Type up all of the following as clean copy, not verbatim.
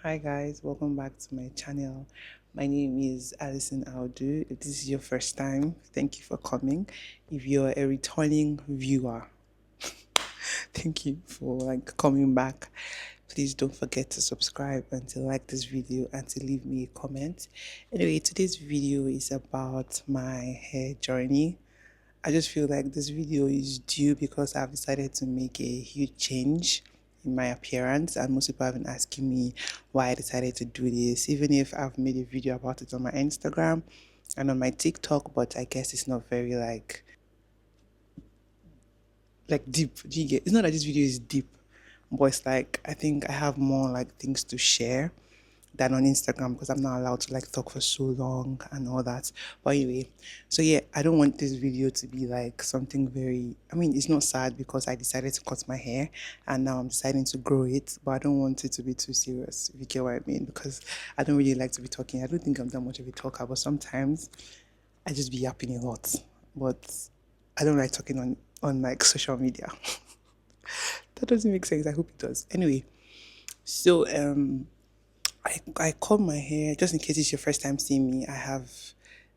Hi guys, welcome back to my channel. My name is Alison Audu. If this is your first time, thank you for coming. If you're a returning viewer, thank you for coming back. Please don't forget to subscribe and to like this video and to leave me a comment. Anyway, today's video is about my hair journey. I just feel like this video is due because I've decided to make a huge change in my appearance, and most people have been asking me why I decided to do this, even if I've made a video about it on my Instagram and on my TikTok, but I guess it's not very deep. Do you get? It's not that this video is deep, but it's like I think I have more things to share than on Instagram because I'm not allowed to talk for so long and all that. But anyway, so yeah, I don't want this video to be like something very, I mean, it's not sad because I decided to cut my hair and now I'm deciding to grow it, but I don't want it to be too serious, if you get what I mean, because I don't really like to be talking. I don't think I'm that much of a talker, but sometimes I just be yapping a lot. But I don't like talking on social media. That doesn't make sense. I hope it does. Anyway, so I comb my hair just in case it's your first time seeing me. I have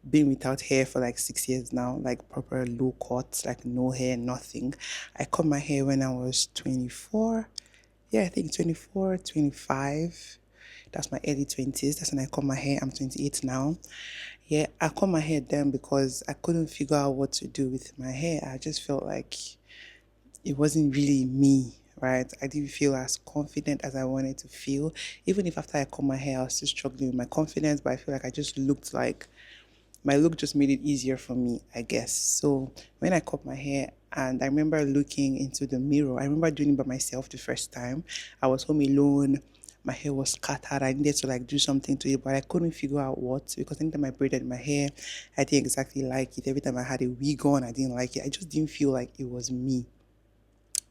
been without hair for like 6 years now, like proper low cut, like no hair, nothing. I cut my hair when I was 24. Yeah, I think 24, 25. That's my early 20s. That's when I cut my hair. I'm 28 now. Yeah, I cut my hair then because I couldn't figure out what to do with my hair. I just felt like it wasn't really me, right? I didn't feel as confident as I wanted to feel. Even if after I cut my hair, I was still struggling with my confidence, but I feel like I just looked like my look just made it easier for me, I guess. So when I cut my hair, and I remember looking into the mirror, I remember doing it by myself the first time. I was home alone. My hair was scattered. I needed to do something to it, but I couldn't figure out what because anytime I braided my hair, I didn't exactly like it. Every time I had a wig on, I didn't like it. I just didn't feel like it was me,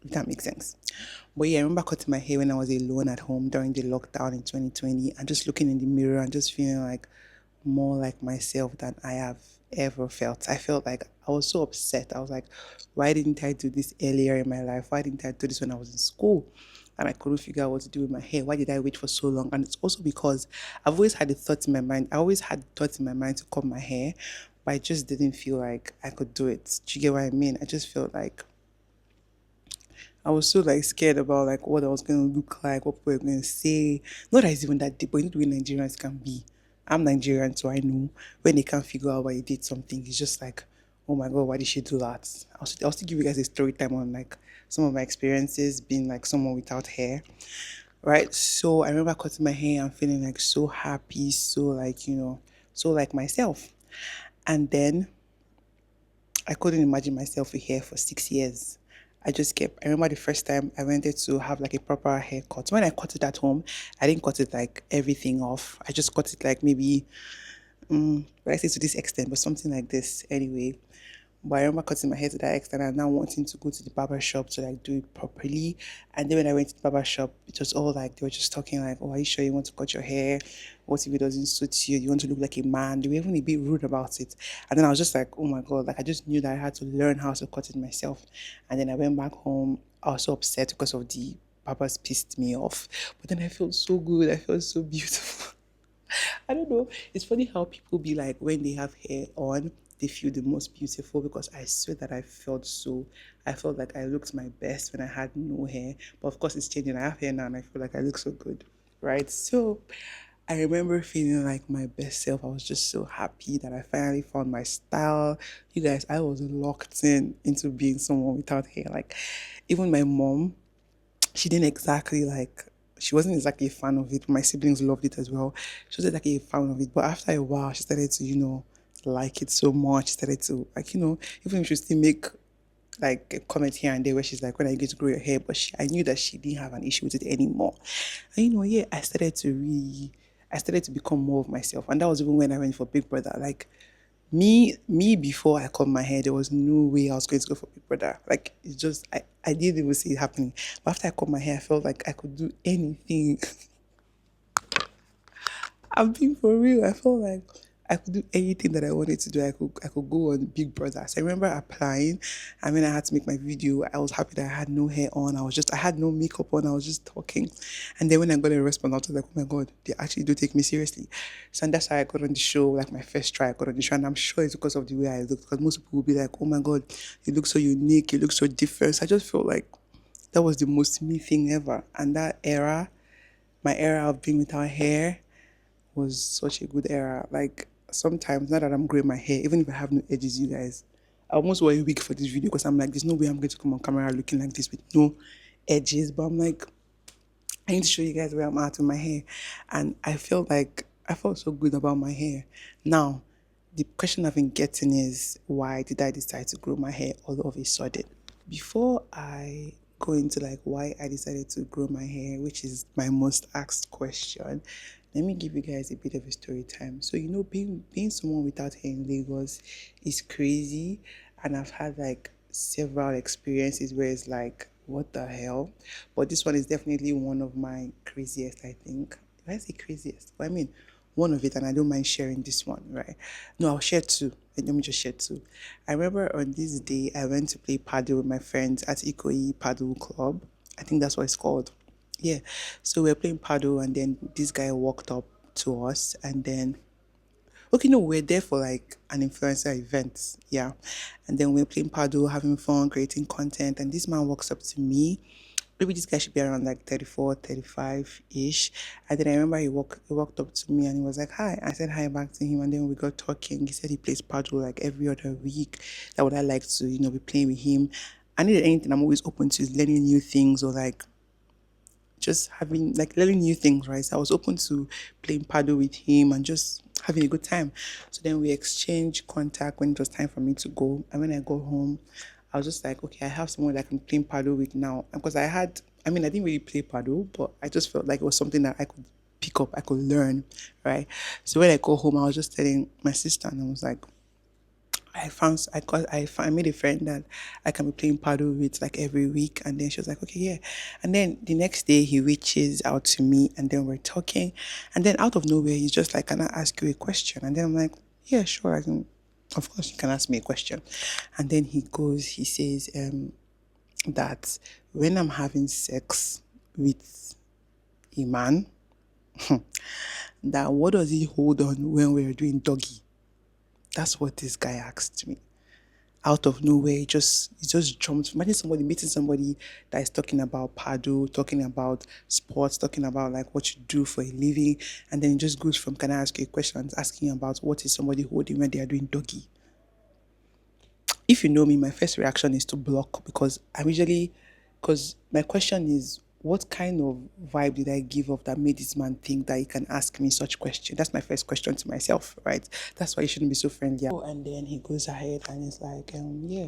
if that makes sense. But yeah, I remember cutting my hair when I was alone at home during the lockdown in 2020 and just looking in the mirror and just feeling like more like myself than I have ever felt. I felt like I was so upset. I was like, why didn't I do this earlier in my life? Why didn't I do this when I was in school? And I couldn't figure out what to do with my hair. Why did I wait for so long? And it's also because I've always had the thought in my mind. I always had thoughts in my mind to cut my hair, but I just didn't feel like I could do it. Do you get what I mean? I just felt like I was so scared about what I was gonna look like, what people were gonna say. Not that it's even that deep, but you know the way Nigerians can be. I'm Nigerian, so I know when they can't figure out why you did something, it's just like, oh my god, why did she do that? I'll still give you guys a story time on some of my experiences being someone without hair. Right. So I remember cutting my hair and feeling so happy, so so like myself. And then I couldn't imagine myself with hair for 6 years. I remember the first time I wanted to have a proper haircut. When I cut it at home, I didn't cut it everything off. I just cut it maybe, but I say to this extent, but something like this anyway. But I remember cutting my hair to that extent and now wanting to go to the barber shop to do it properly. And then when I went to the barber shop, it was all they were just talking oh, are you sure you want to cut your hair? What if it doesn't suit you? You want to look like a man? They were even a bit rude about it. And then I was just like, oh my God, I just knew that I had to learn how to cut it myself. And then I went back home. I was so upset because of the barbers pissed me off. But then I felt so good. I felt so beautiful. I don't know. It's funny how people be when they have hair on, they feel the most beautiful because I swear that I felt like I looked my best when I had no hair. But of course, it's changing. I have hair now and I feel like I look so good, right? So I remember feeling like my best self. I was just so happy that I finally found my style. You guys, I was locked into being someone without hair. Even my mom, she didn't exactly she wasn't exactly a fan of it. My siblings loved it as well. She wasn't exactly a fan of it. But after a while, she started to, like it so much. She started to, even if she still make a comment here and there where she's like, when are you going to grow your hair? But I knew that she didn't have an issue with it anymore. And yeah, I started to become more of myself. And that was even when I went for Big Brother. Me before I cut my hair, there was no way I was going to go for Big Brother. It's just I didn't even see it happening. But after I cut my hair, I felt like I could do anything. I'm being for real. I felt like I could do anything that I wanted to do. I could go on Big Brother. So I remember applying, and when I had to make my video, I was happy that I had no hair on. I had no makeup on. I was just talking. And then when I got a response, I was like, oh my God, they actually do take me seriously. So and that's how I got on the show, like my first try, I got on the show. And I'm sure it's because of the way I looked, because most people will be like, oh my God, you look so unique, you look so different. So I just felt like that was the most me thing ever. And that era, my era of being without hair, was such a good era. Like sometimes, now that I'm growing my hair, even if I have no edges, you guys, I almost wear a wig for this video because I'm like, there's no way I'm going to come on camera looking like this with no edges. But I'm like, I need to show you guys where I'm at with my hair. And I felt so good about my hair. Now, the question I've been getting is, why did I decide to grow my hair all of a sudden? Before I go into like why I decided to grow my hair, which is my most asked question, let me give you guys a bit of a story time. So being someone without hair in Lagos is crazy, and I've had like several experiences where it's like, what the hell? But this one is definitely one of my craziest, I think. Did I say craziest? But I mean, one of it, and I don't mind sharing this one, right? No, I'll share two. Let me just share two. I remember on this day, I went to play paddle with my friends at Ikoyi Paddle Club. I think that's what it's called. Yeah. So we were playing paddle, and then this guy walked up to us, and then okay, no, we're there for like an influencer event. Yeah. And then we're playing paddle, having fun, creating content. And this man walks up to me. Maybe this guy should be around like 34, 35 ish. And then I remember he walked up to me and he was like, hi. I said hi back to him. And then we got talking. He said he plays paddle like every other week. That would I like to, be playing with him. I needed anything. I'm always open to learning new things, or like just having like learning new things, right? So I was open to playing paddle with him and just having a good time. So then we exchanged contact when it was time for me to go. And when I got home, I was just like, okay, I have someone that I can play paddle with now. Because I didn't really play paddle, but I just felt like it was something that I could pick up, I could learn, right? So when I go home, I was just telling my sister, and I was like, I made a friend that I can be playing paddle with like every week. And then she was like, okay, yeah. And then the next day he reaches out to me, and then we're talking. And then out of nowhere, he's just like, can I ask you a question? And then I'm like, yeah, sure. Of course you can ask me a question. And then he says, that when I'm having sex with a man, that what does he hold on when we're doing doggy? That's what this guy asked me. Out of nowhere, he just jumped. Imagine somebody meeting somebody that is talking about paddle, talking about sports, talking about like what you do for a living, and then it just goes from, can I ask you a question, and asking about what is somebody holding when they are doing doggy. If you know me, my first reaction is to block, because my question is, what kind of vibe did I give off that made this man think that he can ask me such question? That's my first question to myself, right? That's why you shouldn't be so friendly. Oh, and then he goes ahead and he's like, yeah.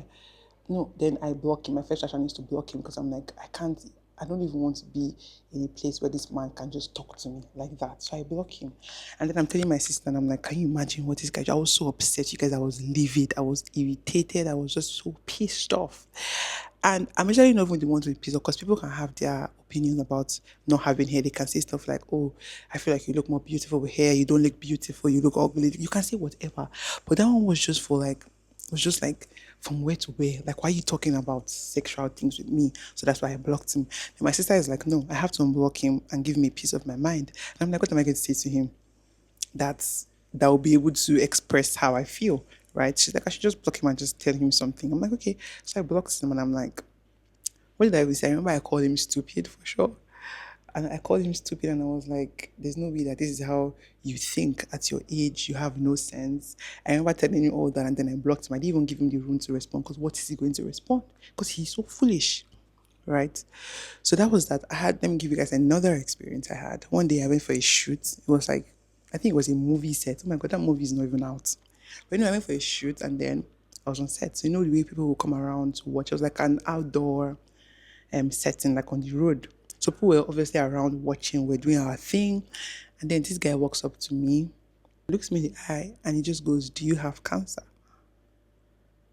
No, then I block him. My first reaction is to block him, because I'm like, I don't even want to be in a place where this man can just talk to me like that. So I block him. And then I'm telling my sister, and I'm like, can you imagine what this guy? I was so upset, you guys. I was livid. I was irritated. I was just so pissed off. And I'm actually not even the one to be pissed off, because people can have their opinion about not having hair. They can say stuff like, oh, I feel like you look more beautiful with hair. You don't look beautiful. You look ugly. You can say whatever. But that one was just for like, was just like, from where to where? Like, why are you talking about sexual things with me? So that's why I blocked him. And my sister is like, no, I have to unblock him and give me peace of my mind. And I'm like, what am I going to say to him? That will be able to express how I feel, right? She's like, I should just block him and just tell him something. I'm like, okay. So I blocked him, and I'm like, what did I even say? I remember I called him stupid for sure. And I called him stupid, and I was like, there's no way that this is how you think at your age. You have no sense. I remember telling him all that, and then I blocked him. I didn't even give him the room to respond, because what is he going to respond? Because he's so foolish, right? So that was that. Let me give you guys another experience I had. One day I went for a shoot. It was like, I think it was a movie set. Oh my God, that movie is not even out. But I went for a shoot, and then I was on set. So the way people will come around to watch. It was like an outdoor setting, like on the road. So people were obviously around watching, we're doing our thing. And then this guy walks up to me, looks me in the eye, and he just goes, do you have cancer?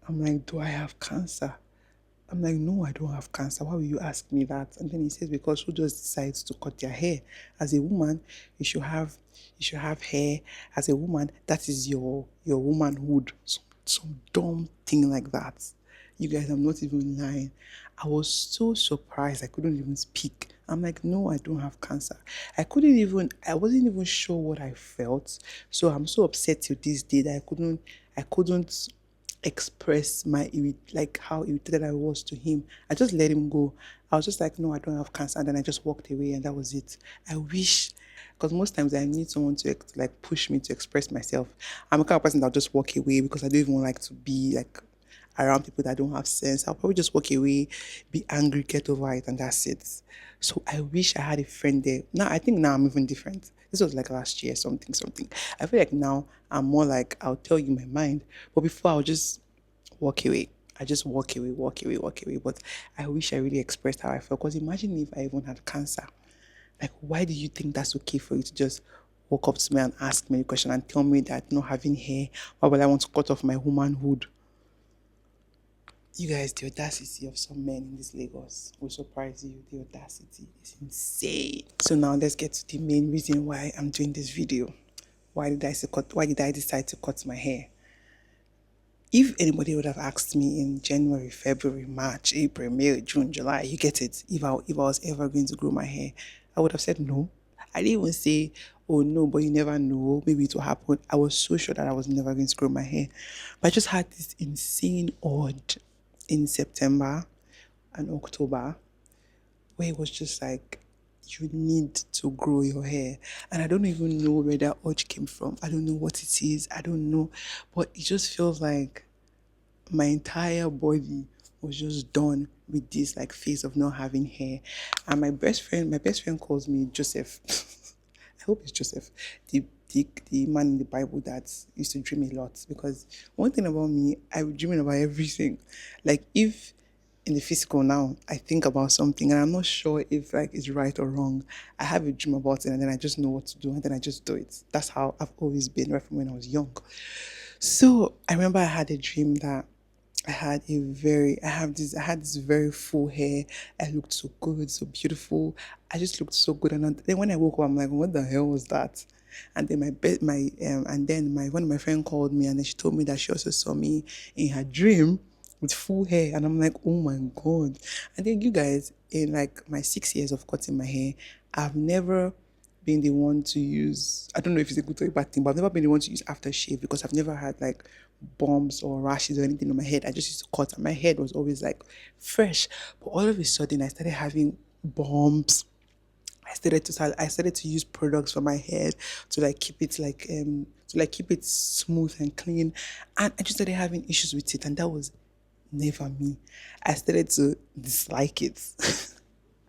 I'm like, do I have cancer? I'm like, no, I don't have cancer. Why will you ask me that? And then he says, because who just decides to cut their hair? As a woman, you should have hair. As a woman, that is your womanhood. Some dumb thing like that. You guys, I'm not even lying. I was so surprised I couldn't even speak. I'm like, no, I don't have cancer. I wasn't even sure what I felt. So I'm so upset till this day that I couldn't express like how irritated I was to him. I just let him go. I was just like, no, I don't have cancer. And then I just walked away and that was it. I wish, because most times I need someone to like push me to express myself. I'm a kind of person that'll just walk away because I don't even like to be like around people that don't have sense. I'll probably just walk away, be angry, get over it, and that's it. So I wish I had a friend there. Now I think now I'm even different. This was like last year, something. I feel like now I'm more like I'll tell you my mind, but before I'll just walk away. I just walk away, walk away, walk away. But I wish I really expressed how I felt. Because imagine if I even had cancer. Like, why do you think that's okay for you to just walk up to me and ask me a question and tell me that not having hair, why would I want to cut off my womanhood? You guys, the audacity of some men in this Lagos will surprise you. The audacity is insane. So now let's get to the main reason why I'm doing this video. Why did I decide to cut my hair? If anybody would have asked me in January, February, March, April, May, June, July, you get it, if I was ever going to grow my hair, I would have said no. I didn't even say, oh no, but you never know, maybe it will happen. I was so sure that I was never going to grow my hair. But I just had this insane urge in September and October where it was just like, you need to grow your hair. And I don't even know where that urge came from. I don't know what it is. I don't know. But it just feels like my entire body was just done with this like phase of not having hair. And my best friend calls me Joseph. I hope it's Joseph, the man in the Bible that used to dream a lot. Because one thing about me, I was dreaming about everything. Like if in the physical now, I think about something and I'm not sure if like it's right or wrong. I have a dream about it and then I just know what to do and then I just do it. That's how I've always been right from when I was young. So I remember I had a dream that I had this very full hair. I looked so good, so beautiful. I just looked so good. And then when I woke up, I'm like, what the hell was that? And then one of my friends called me and then she told me that she also saw me in her dream with full hair. And I'm like, oh my God. And then you guys, in like my 6 years of cutting my hair, I've never been the one to use, I don't know if it's a good or a bad thing, but I've never been the one to use aftershave because I've never had like bumps or rashes or anything on my head. I just used to cut and my head was always like fresh. But all of a sudden I started having bumps. I started to use products for my hair to like keep it keep it smooth and clean. And I just started having issues with it and that was never me. I started to dislike it.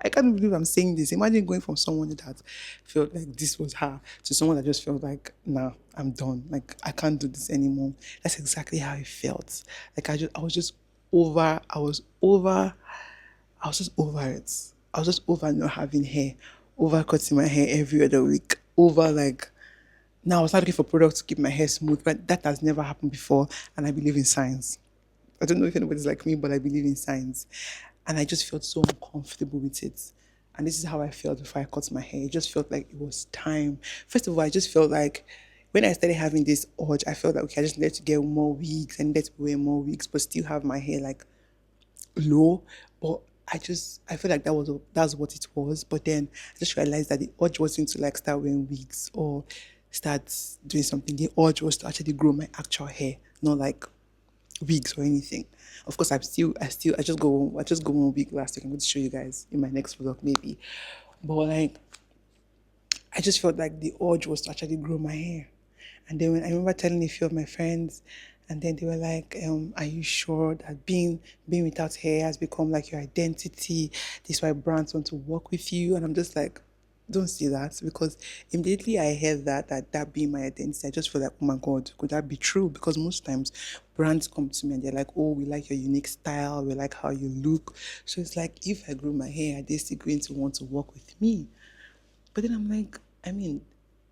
I can't believe I'm saying this. Imagine going from someone that felt like this was her to someone that just felt like, nah, I'm done. Like I can't do this anymore. That's exactly how it felt. Like I was just over. I was just over it. I was just over not having hair, over cutting my hair every other week, over like now I was not looking for products to keep my hair smooth, but that has never happened before, and I believe in science. I don't know if anybody's like me, but I believe in science. And I just felt so uncomfortable with it. And this is how I felt before I cut my hair. It just felt like it was time. First of all, I just felt like when I started having this urge, I felt like, okay, I just need to get more wigs and let's wear more wigs, but still have my hair like low. But I feel like that's what it was. But then I just realized that the urge wasn't to like start wearing wigs or start doing something. The urge was to actually grow my actual hair, not like wigs or anything. Of course, I just go one week last week. I'm going to show you guys in my next vlog maybe. But like, I just felt like the urge was to actually grow my hair. And then when I remember telling a few of my friends, and then they were like, are you sure that being without hair has become like your identity? This is why brands want to work with you. And I'm just like, don't say that because immediately I heard that being my identity, I just feel like, oh my God, could that be true? Because most times brands come to me and they're like, oh, we like your unique style, we like how you look. So it's like, if I grew my hair, are they still going to want to work with me? But then I'm like, I mean,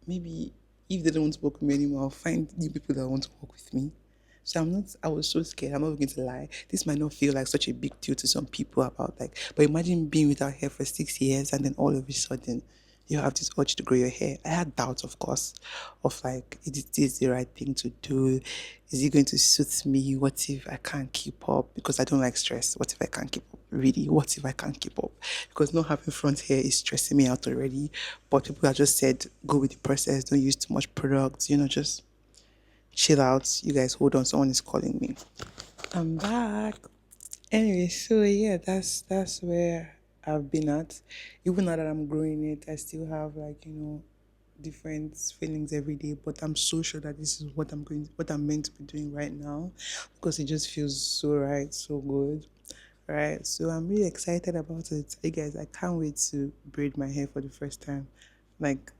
maybe if they don't want to work with me anymore, I'll find new people that want to work with me. So I was so scared. I'm not going to lie. This might not feel like such a big deal to some people about like, but imagine being without hair for 6 years and then all of a sudden you have this urge to grow your hair. I had doubts, of course, of like, is this the right thing to do? Is it going to suit me? What if I can't keep up? Because I don't like stress. What if I can't keep up? Really? What if I can't keep up? Because not having front hair is stressing me out already. But people have just said, go with the process, don't use too much products, just chill out. You guys hold on, someone is calling me. I'm back. Anyway, so yeah, that's where I've been at. Even now that I'm growing it, I still have like, different feelings every day, but I'm so sure that this is what I'm meant to be doing right now because it just feels so right, so good. Right. So I'm really excited about it. Hey guys, I can't wait to braid my hair for the first time. Like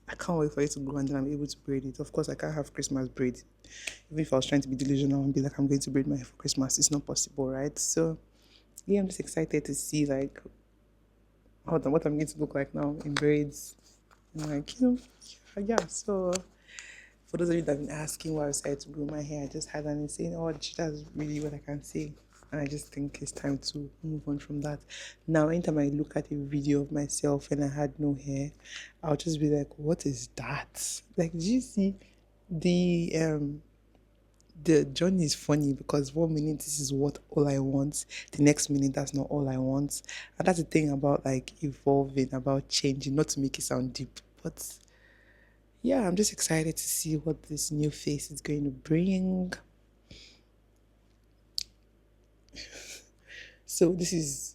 I can't wait for it to grow and then I'm able to braid it. Of course, I can't have Christmas braid. Even if I was trying to be delusional and be like, I'm going to braid my hair for Christmas, it's not possible, right? So, yeah, I'm just excited to see like what I'm going to look like now in braids. And like, yeah. So, for those of you that have been asking why I decided to grow my hair, I just had an insane urge. That's really what I can say. And I just think it's time to move on from that. Now, anytime I look at a video of myself and I had no hair, I'll just be like, what is that? Like, do you see the journey is funny because 1 minute this is what all I want, the next minute that's not all I want. And that's the thing about like evolving, about changing, not to make it sound deep, but yeah, I'm just excited to see what this new face is going to bring. So this is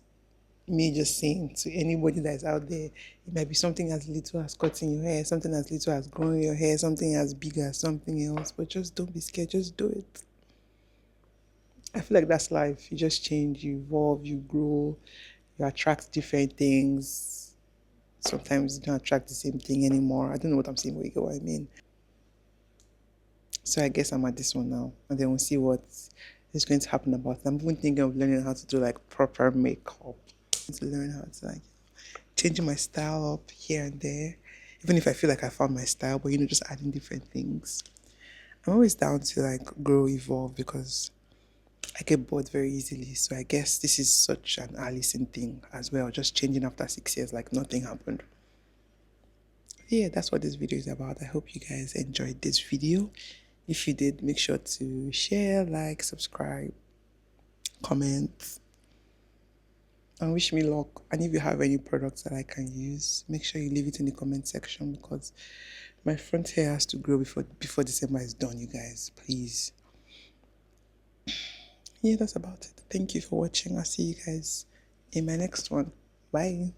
me just saying to anybody that's out there, it might be something as little as cutting your hair, something as little as growing your hair, something as big as something else, but just don't be scared, just do it. I feel like that's life. You just change, you evolve, you grow, you attract different things. Sometimes you don't attract the same thing anymore. I don't know what I'm saying, but you get what I mean. So I guess I'm at this one now, and then we'll see what is going to happen about it. I'm even thinking of learning how to do like proper makeup. To learn how to like changing my style up here and there, even if I feel like I found my style, but just adding different things. I'm always down to like grow, evolve because I get bored very easily. So I guess this is such an Allison thing as well, just changing after 6 years like nothing happened. Yeah, that's what this video is about. I hope you guys enjoyed this video. If you did, make sure to share, like, subscribe, comment, and wish me luck. And if you have any products that I can use, make sure you leave it in the comment section because my front hair has to grow before December is done, you guys. Please. Yeah, that's about it. Thank you for watching. I'll see you guys in my next one. Bye.